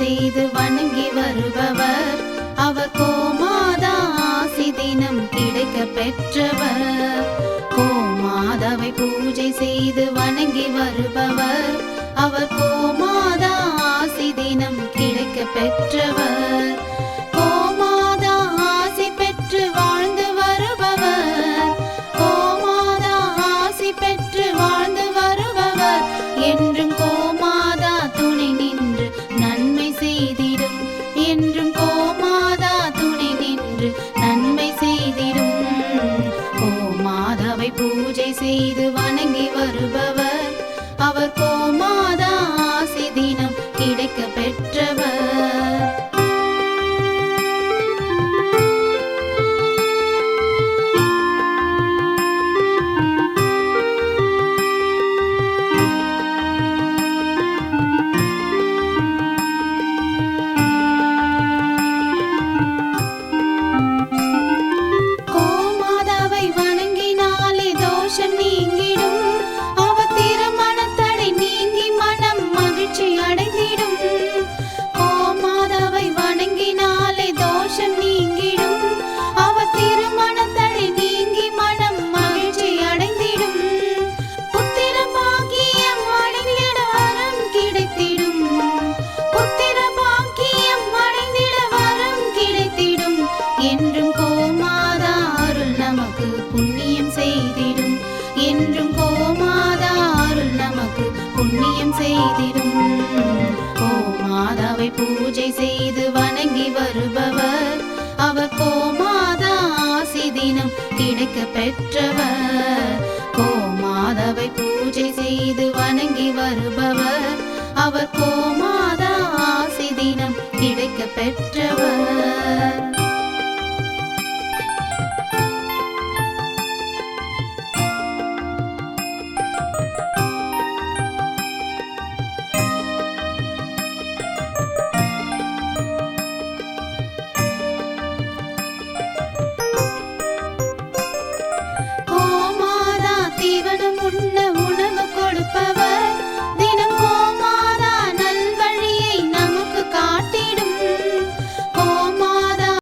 செய்து வணங்கி வருபவர். அவர் கோமாதா ஆசி தினம் கிடைக்க பெற்றவர். கோமாதாவை பூஜை செய்து வணங்கி வருபவர். அவர் கோமாதா ஆசி தினம் கிடைக்க பெற்றவர். கோமாதா ஆசி பெற்று வாழ்ந்து வருபவர். கோமாதா ஆசி பெற்று வாழ்ந்து வருபவர். என்றும் கோமாதா துணை நின்று நன்மை செய்திடும். என்றும் கோமாதா துணை நின்று நன்மை செய்திடும். கோமாதாவை பூஜை செய்து வணங்கி வருபவர். அவர் கோமாதா ஆசி தினம் கிடைக்க பெற்றவர். கோமாதாவை வணங்கினாலே தோஷம் நீங்கிடும். அவர் திருமணத்தடை நீங்கி மனம் மகிழ்ச்சி அடைந்திடும். கோமாதாவை வணங்கினாலே தோஷம் நீங்கிடும். அவர் திருமணத்தடை நீங்கி மனம் மகிழ்ச்சி அடைந்திடும். புத்திர பாக்கியம் அடைந்திட வரம் கிடைத்திடும். புத்திர பாக்கியம் அடைந்திட வரம் கிடைத்திடும். என்றும் கோமாதா அருள் நமக்கு புண்ணியம் செய்திடும். என்றும் கோமாதா அருள் நமக்கு புண்ணியம் செய்திடும். கோமாதாவை பூஜை செய்து வணங்கி வருபவர். அவர் கோமாதா ஆசி தினம் கிடைக்க பெற்றவர். கோமாதாவை பூஜை செய்து வணங்கி வருபவர். அவர் கோமாதா ஆசி தினம் கிடைக்க பெற்றவர்.